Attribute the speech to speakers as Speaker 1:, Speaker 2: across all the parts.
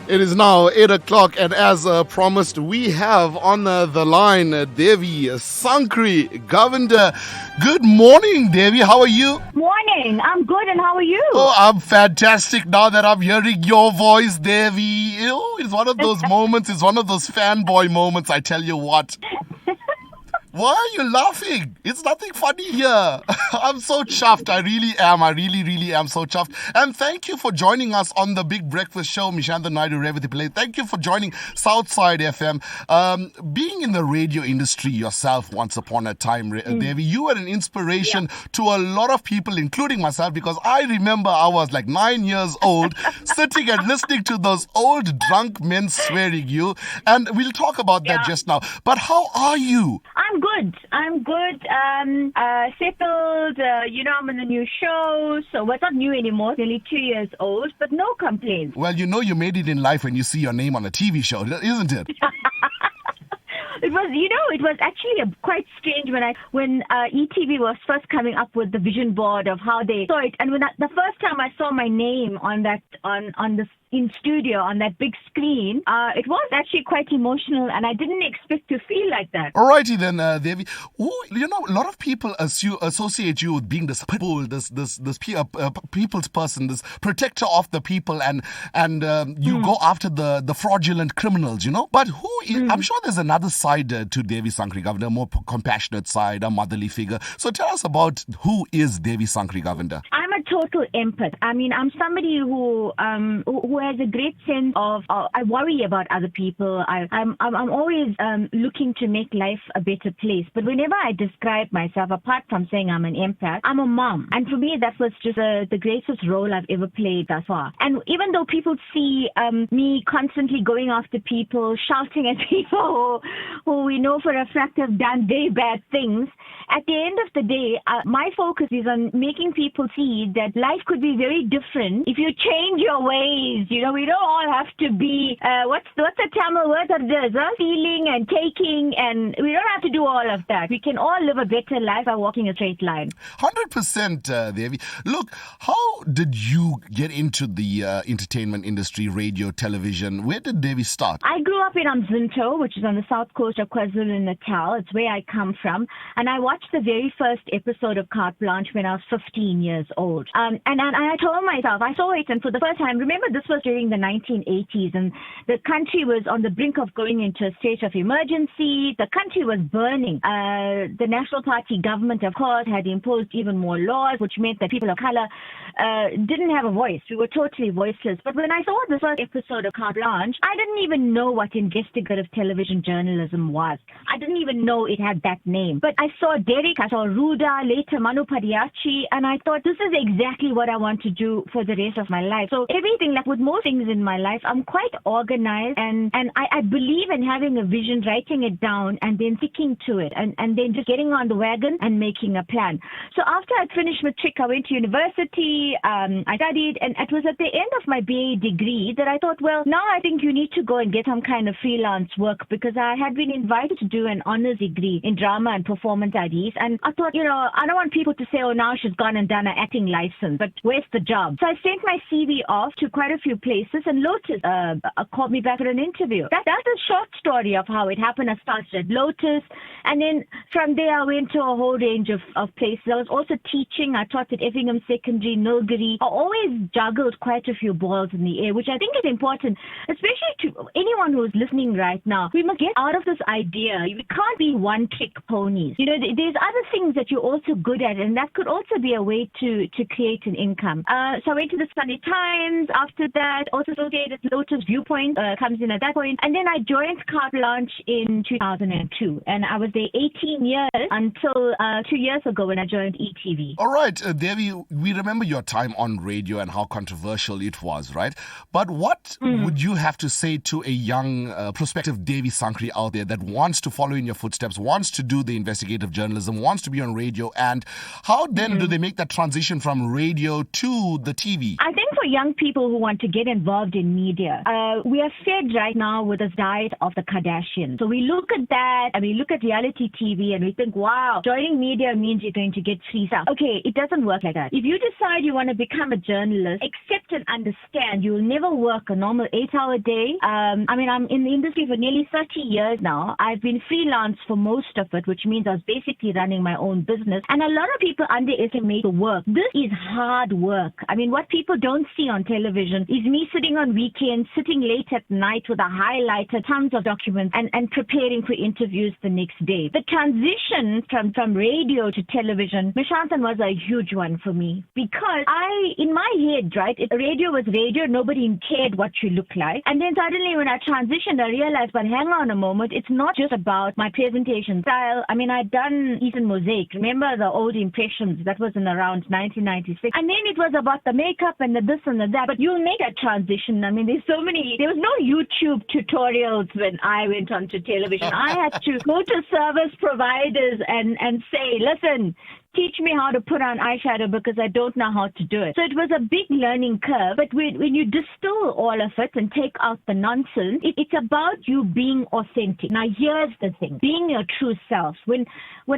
Speaker 1: It is now 8 o'clock, and as promised, we have on the line Devi Sankaree Govender. Good morning, Devi. How are you?
Speaker 2: Morning. I'm good, and how are you?
Speaker 1: Oh, I'm fantastic now that I'm hearing your voice, Devi. It's one of those moments, it's one of those fanboy moments, I tell you what. Why are you laughing? It's nothing funny here. I'm so chuffed. I really am so chuffed. And thank you for joining us on the Big Breakfast Show, Meshantan, Naidoo, Revathi, Pillay. Thank you for joining Southside FM. Being in the radio industry yourself once upon a time, Devi, you were an inspiration to a lot of people, including myself, because I remember I was like 9 years old, sitting and listening to those old drunk men swearing you. And we'll talk about that just now. But how are you?
Speaker 2: I'm good. Settled. I'm on a new show, so it's not new anymore. It's nearly 2 years old, but no complaints.
Speaker 1: Well, you made it in life when you see your name on a TV show, isn't it?
Speaker 2: It was actually quite strange when ETV was first coming up with the vision board of how they saw it, and the first time I saw my name on that on the in studio on that big screen, it was actually quite emotional, and I didn't expect to feel like that.
Speaker 1: Alrighty then, Devi. A lot of people associate you with being this pitbull, this people's person, this protector of the people, and you go after the fraudulent criminals, But who is? I'm sure there's another side to Devi Sankaree Govender, a more compassionate side, a motherly figure. So tell us about who is Devi Sankaree Govender.
Speaker 2: I'm a total empath. I mean, I'm somebody who has a great sense of. I worry about other people. I'm always looking to make life a better place. But whenever I describe myself, apart from saying I'm an empath, I'm a mom, and for me that was just the greatest role I've ever played thus far. And even though people see me constantly going after people, shouting at people who we know for a fact have done very bad things, at the end of the day, my focus is on making people see that life could be very different if you change your ways. We don't all have to be, what's the Tamil word of this? Feeling and taking, and we don't have to do all of that. We can all live a better life by walking a straight line.
Speaker 1: 100%, Devi. Look, how did you get into the entertainment industry, radio, television? Where did Devi start?
Speaker 2: I grew up in Umzinto, which is on the south coast of KwaZulu-Natal. It's where I come from. And I watched the very first episode of Carte Blanche when I was 15 years old. And I told myself, I saw it, and for the first time, remember this was during the 1980s, and the country was on the brink of going into a state of emergency. The country was burning. The National Party government, of course, had imposed even more laws, which meant that people of color didn't have a voice. We were totally voiceless. But when I saw the first episode of Carte Blanche, I didn't even know what investigative television journalism was. I didn't even know it had that name. But I saw Derek, I saw Ruda, later Manu Padiachi, and I thought this is exactly what I want to do for the rest of my life. So everything, like with most things in my life, I'm quite organized, and I believe in having a vision, writing it down, and then sticking to it, and then just getting on the wagon and making a plan. So after I finished matric, I went to university, I studied, and it was at the end of my BA degree that I thought, well, now I think you need to go and get some kind of freelance work, because I had been invited to do an honors degree in drama and performance studies, and I thought, I don't want people to say, oh, now she's gone and done an acting license, but where's the job? So I sent my CV off to quite a few places, and Lotus called me back for an interview. That's a short story of how it happened. I started at Lotus, and then from there I went to a whole range of places. I was also teaching. I taught at Effingham Secondary, Nilgiri. I always juggled quite a few balls in the air, which I think is important, especially to anyone who is listening right now. We must get out of this idea. We can't be one-trick ponies. There's other things that you're also good at, and that could also be a way to create an income. So I went to the Sunday Times. After that, also associated Lotus Viewpoint comes in at that point. And then I joined Carte Blanche in 2002. And I was there 18 years until 2 years ago when I joined ETV.
Speaker 1: All right, Devi, we remember your time on radio and how controversial it was, right? But what would you have to say to a young prospective Devi Sankaree out there that wants to follow in your footsteps, wants to do the investigative journalism, wants to be on radio, and how then do they make that transition from radio to the TV?
Speaker 2: I think for young people who want to get involved in media, we are fed right now with this diet of the Kardashians. So we look at that and we look at reality TV and we think, wow, joining media means you're going to get free stuff. Okay, it doesn't work like that. If you decide you want to become a journalist, accept and understand you will never work a normal 8-hour day. I'm in the industry for nearly 30 years now. I've been freelance for most of it, which means I was basically running my own business. And a lot of people underestimate the work. This is hard work. I mean, what people don't see on television is me sitting on weekends, sitting late at night with a highlighter, tons of documents, and preparing for interviews the next day. The transition from radio to television, Meshantan, was a huge one for me because in my head, right, radio was radio, nobody cared what you look like. And then suddenly when I transitioned, I realized, but hang on a moment, it's not just about my presentation style. I mean, I'd done Eastern Mosaic. Remember the old impressions? That was in around 1996. And then it was about the makeup and the this and the that. But you'll make a transition. I mean, there was no YouTube tutorials when I went onto television. I had to go to service providers and say, listen, teach me how to put on eyeshadow because I don't know how to do it. So it was a big learning curve. But when you distill all of it and take out the nonsense, it's about you being authentic. Now, here's the thing. Being your true self. When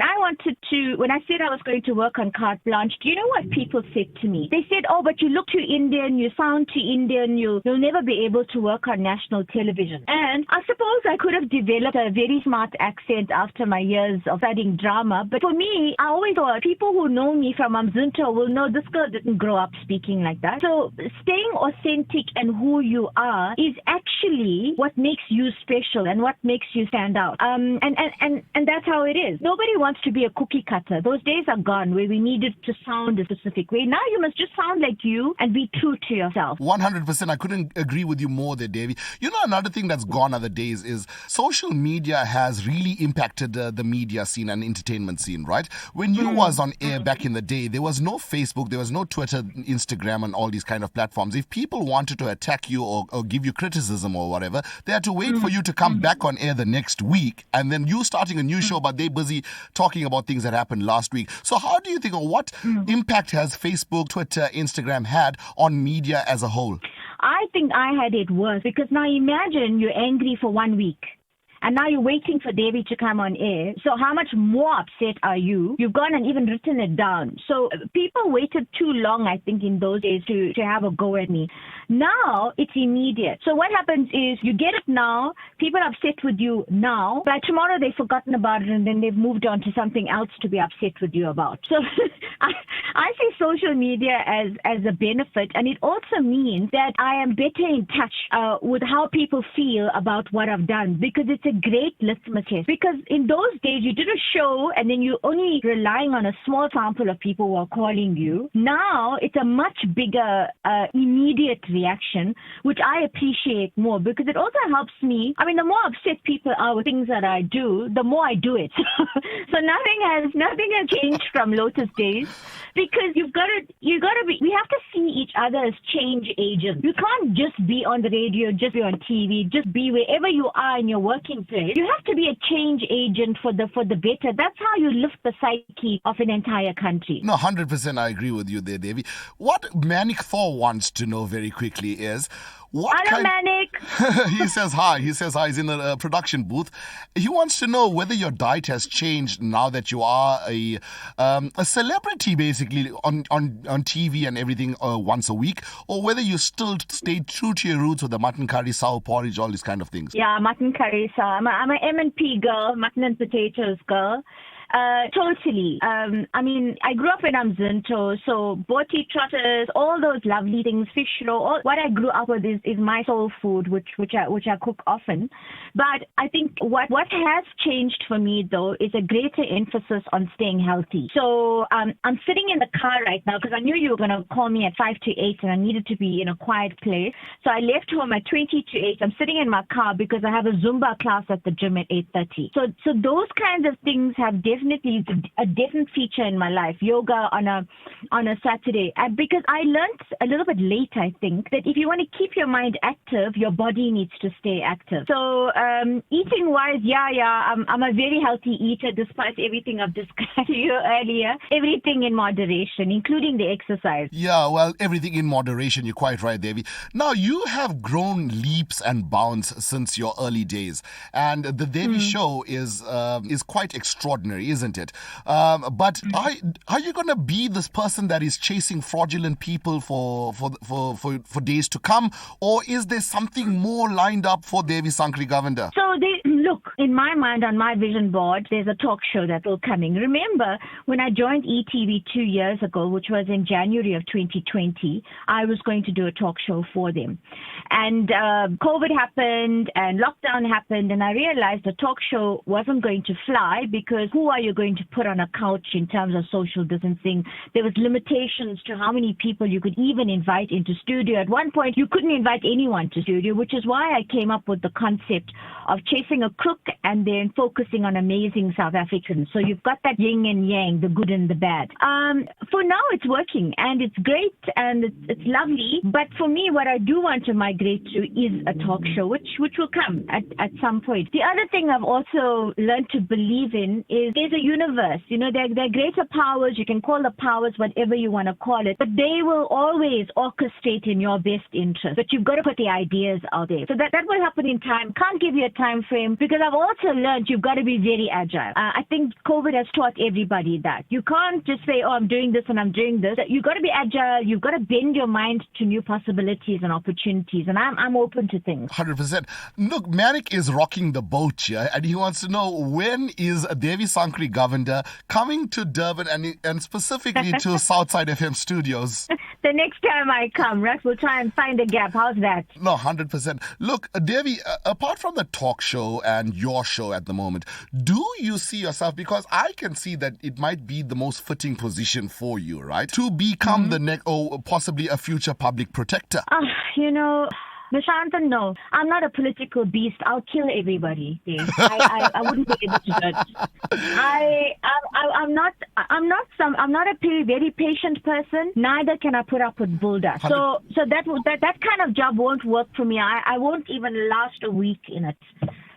Speaker 2: I said I was going to work on Carte Blanche, do you know what people said to me? They said, oh, but you look too Indian, you sound too Indian, you'll never be able to work on national television. And I suppose I could have developed a very smart accent after my years of studying drama. But for me, I always thought, people who know me from Mzunto will know this girl didn't grow up speaking like that. So staying authentic and who you are is actually what makes you special and what makes you stand out. And that's how it is. Nobody wants to be a cookie cutter. Those days are gone where we needed to sound a specific way. Now you must just sound like you and be true to yourself.
Speaker 1: 100%. I couldn't agree with you more there, Devi. You know, another thing that's gone other days is social media has really impacted the media scene and entertainment scene, right? When you was on air back in the day, there was no Facebook, there was no Twitter, Instagram and all these kind of platforms. If people wanted to attack you or give you criticism or whatever, they had to wait for you to come back on air the next week and then you starting a new show, but they're busy talking about things that happened last week. So how do you think, or what impact has Facebook, Twitter, Instagram had on media as a whole?
Speaker 2: I think I had it worse because now imagine you're angry for 1 week. And now you're waiting for Devi to come on air. So how much more upset are you? You've gone and even written it down. So people waited too long, I think, in those days to have a go at me. Now it's immediate. So what happens is you get it now, people are upset with you now, by tomorrow they've forgotten about it and then they've moved on to something else to be upset with you about. So I see social media as a benefit, and it also means that I am better in touch with how people feel about what I've done, because it's a great litmus test. Because in those days, you did a show and then you're only relying on a small sample of people who are calling you. Now, it's a much bigger, immediate reaction, which I appreciate more because it also helps me. I mean, the more upset people are with things that I do, the more I do it. So nothing has changed from Lotus days. Because we have to see each other as change agents. You can't just be on the radio, just be on TV, just be wherever you are in your working place. You have to be a change agent for the better. That's how you lift the psyche of an entire country.
Speaker 1: No, 100% I agree with you there, Devi. What Manik Thor wants to know very quickly is,
Speaker 2: Hello, Manik.
Speaker 1: He says hi. He's in a production booth. He wants to know whether your diet has changed now that you are a celebrity, basically, on TV and everything once a week, or whether you still stay true to your roots with the mutton curry, sour porridge, all these kind of things.
Speaker 2: Yeah, mutton curry, sour. I'm an M&P girl, mutton and potatoes girl. Totally. I mean, I grew up in Mzunto, so boti trotters, all those lovely things, fish roll. What I grew up with is my soul food, which I cook often. But I think what has changed for me though is a greater emphasis on staying healthy. So I'm sitting in the car right now because I knew you were going to call me at 5 to 8, and I needed to be in a quiet place. So I left home at 20 to 8. I'm sitting in my car because I have a Zumba class at the gym at 8:30. So those kinds of things have definitely definitely a definite feature in my life. Yoga on a Saturday, because I learned a little bit late, I think, that if you want to keep your mind active, your body needs to stay active. So eating wise, I'm a very healthy eater, despite everything I've described to you earlier. Everything in moderation, including the exercise.
Speaker 1: Yeah, well, everything in moderation. You're quite right, Devi. Now, you have grown leaps and bounds since your early days, and the Devi show is quite extraordinary, isn't it? But are you going to be this person that is chasing fraudulent people for days to come, or is there something more lined up for Devi Sankaree Govender?
Speaker 2: So look, in my mind, on my vision board, there's a talk show that will coming. Remember, when I joined ETV 2 years ago, which was in January of 2020, I was going to do a talk show for them. And COVID happened and lockdown happened, and I realized the talk show wasn't going to fly because who are you going to put on a couch in terms of social distancing? There was limitations to how many people you could even invite into studio. At one point, you couldn't invite anyone to studio, which is why I came up with the concept of chasing a crook and then focusing on amazing South Africans. So you've got that yin and yang, the good and the bad. For now, it's working and it's great and it's lovely. But for me, what I do want to migrate to is a talk show, which will come at some point. The other thing I've also learned to believe in is there's a universe. You know, there are greater powers. You can call the powers whatever you want to call it, but they will always orchestrate in your best interest. But you've got to put the ideas out there. So that will happen in time. Can't give you a time frame because I've also learned you've got to be very agile. I think COVID has taught everybody that. You can't just say, oh, I'm doing this and I'm doing this. You've got to be agile. You've got to bend your mind to new possibilities and opportunities. And I'm open to things.
Speaker 1: 100%. Look, Manik is rocking the boat here and he wants to know when is Devi Sankaree Govender coming to Durban and specifically to Southside FM studios?
Speaker 2: The next time I come, right, we'll try and find a gap. How's that?
Speaker 1: No, 100%. Look, Devi, apart from the talk show and your show at the moment, do you see yourself, because I can see that it might be the most fitting position for you, right? To become the next, or possibly a future public protector.
Speaker 2: Meshantan, no. I'm not a political beast. I'll kill everybody, Dave. I wouldn't be able to do it. I'm not a very patient person. Neither can I put up with bulldogs. So that kind of job won't work for me. I won't even last a week in it.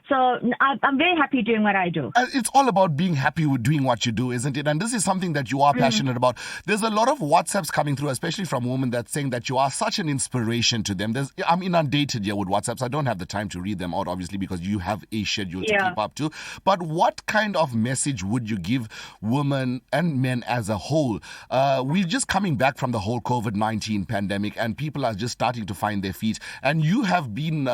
Speaker 2: So I'm very happy doing what I do.
Speaker 1: It's all about being happy with doing what you do, isn't it? And this is something that you are passionate about. There's a lot of WhatsApps coming through, especially from women, that's saying that you are such an inspiration to them. I'm inundated here with WhatsApps. I don't have the time to read them out, obviously, because you have a schedule to keep up to. But what kind of message would you give women and men as a whole? We're just coming back from the whole COVID-19 pandemic and people are just starting to find their feet. And you have been,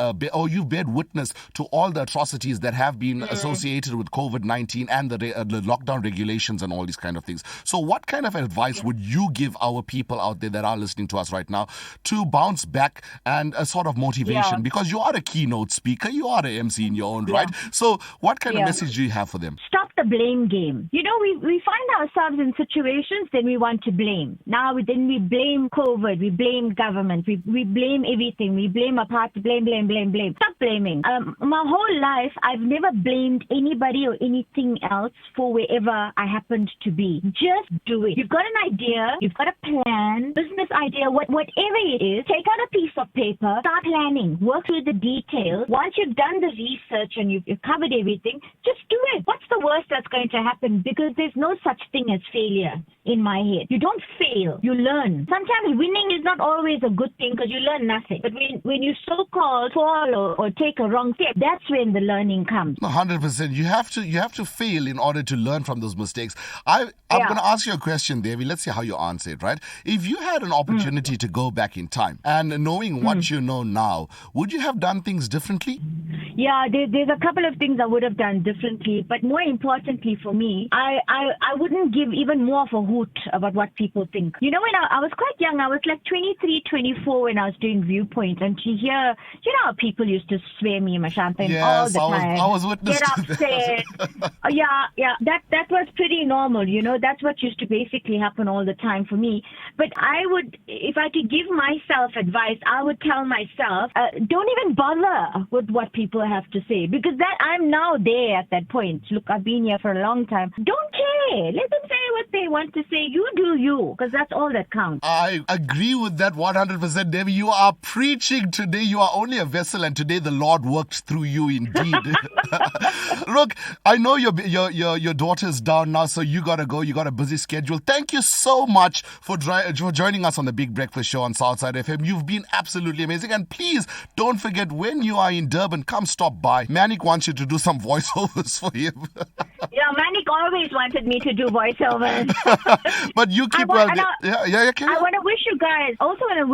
Speaker 1: you've bared witness to all the atrocities that have been associated with COVID-19 and the lockdown regulations and all these kind of things. So what kind of advice would you give our people out there that are listening to us right now to bounce back and a sort of motivation? Because you are a keynote speaker, you are an MC in your own right. So what kind of message do you have for them?
Speaker 2: Stop the blame game. You know, we find ourselves in situations, then we want to blame. Now, then we blame COVID, we blame government, we blame everything, we blame a party, blame. Stop blaming. My whole life, I've never blamed anybody or anything else for wherever I happened to be. Just do it. You've got an idea, you've got a plan, business idea, whatever it is, take out a piece of paper, start planning, work through the details. Once you've done the research and you've covered everything, just do it. What's the worst that's going to happen? Because there's no such thing as failure in my head. You don't fail, you learn. Sometimes winning is not always a good thing because you learn nothing. But when you so-called fall or take a wrong step, that's when the learning comes.
Speaker 1: 100%. You have to fail in order to learn from those mistakes. I'm going to ask you a question, Devi. Let's see how you answer it, right? If you had an opportunity to go back in time and knowing what you know now, would you have done things differently?
Speaker 2: Yeah, there's a couple of things I would have done differently, but more importantly for me, I wouldn't give even more of a hoot about what people think. You know, when I was quite young, I was like 23, 24 when I was doing Viewpoint, and to hear, you know how people used to swear me, Meshantan, all the time.
Speaker 1: I was witness
Speaker 2: Get upset. That was pretty normal, you know. That's what used to basically happen all the time for me. But I would, if I could give myself advice, I would tell myself, don't even bother with what people have to say, because that I'm now there at that point. Look, I've been here for a long time. Don't care Let them say what they want to say. You do you, because that's all that counts.
Speaker 1: I agree with that 100%, Devi. You are preaching today. You are only a vessel, and today the Lord worked through you indeed. Look, I know your daughter's down now, so you gotta go. You got a busy schedule. Thank you so much for joining us on the Big Breakfast Show on Southside FM. You've been absolutely amazing, and please don't forget, when you are in Durban, come stop by. Manik wants you to do some voiceovers for him.
Speaker 2: Yeah, Manik always wanted me to do voiceovers.
Speaker 1: But you keep
Speaker 2: I
Speaker 1: want
Speaker 2: to wish you guys, also want to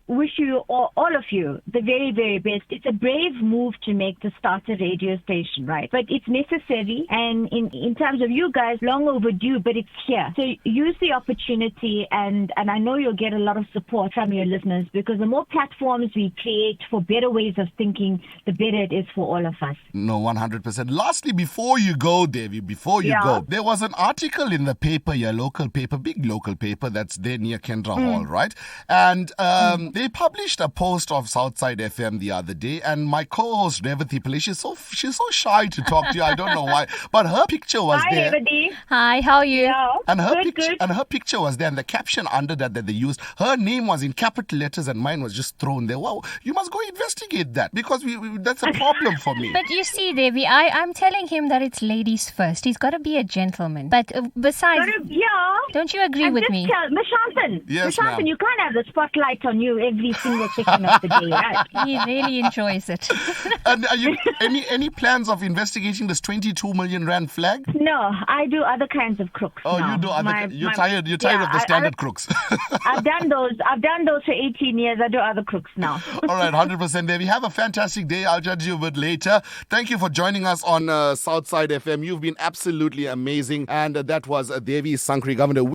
Speaker 2: wish you, all of you, the very, very best. It's a brave move to make to start a radio station, right? But it's necessary, and in terms of you guys, long overdue, but it's here. So use the opportunity, and I know you'll get a lot of support from your listeners, because the more platforms we create for better ways of thinking, the better it is for all of us.
Speaker 1: No, 100%. Lastly, before you go, Devi, go, there was an article in the paper, your local paper, big local paper that's there near Kendra Hall, right? And they published a post of Southside FM the other day, and my co-host Revathi, Pillay, she's so shy to talk to you. I don't know why, but her picture was there.
Speaker 2: Hi, Revathi.
Speaker 3: Hi, how are you?
Speaker 2: Yeah.
Speaker 1: And her picture was there, and the caption under that they used, her name was in capital letters, and mine was just thrown there. Wow, you must go investigate that, because that's a problem for me.
Speaker 3: But you see, Devi, I'm telling him that it's ladies first. He's got to be a gentleman. But besides, don't you agree with me?
Speaker 2: Meshantan,
Speaker 1: yes,
Speaker 2: Meshantan, you can't have the spotlight on you every single second of the day, right?
Speaker 3: He really enjoys it.
Speaker 1: And are you any plans of investigating this 22 million rand flag?
Speaker 2: No, I do other kinds of crooks.
Speaker 1: Oh,
Speaker 2: now.
Speaker 1: you do other. You're tired of the standard crooks.
Speaker 2: I've done those for 18 years. I do other crooks now.
Speaker 1: All right, 100%. Devi, have a fantastic day. I'll judge you a bit later. Thank you for joining us on Southside FM. You've been absolutely amazing, and that was Devi Sankaree Govender.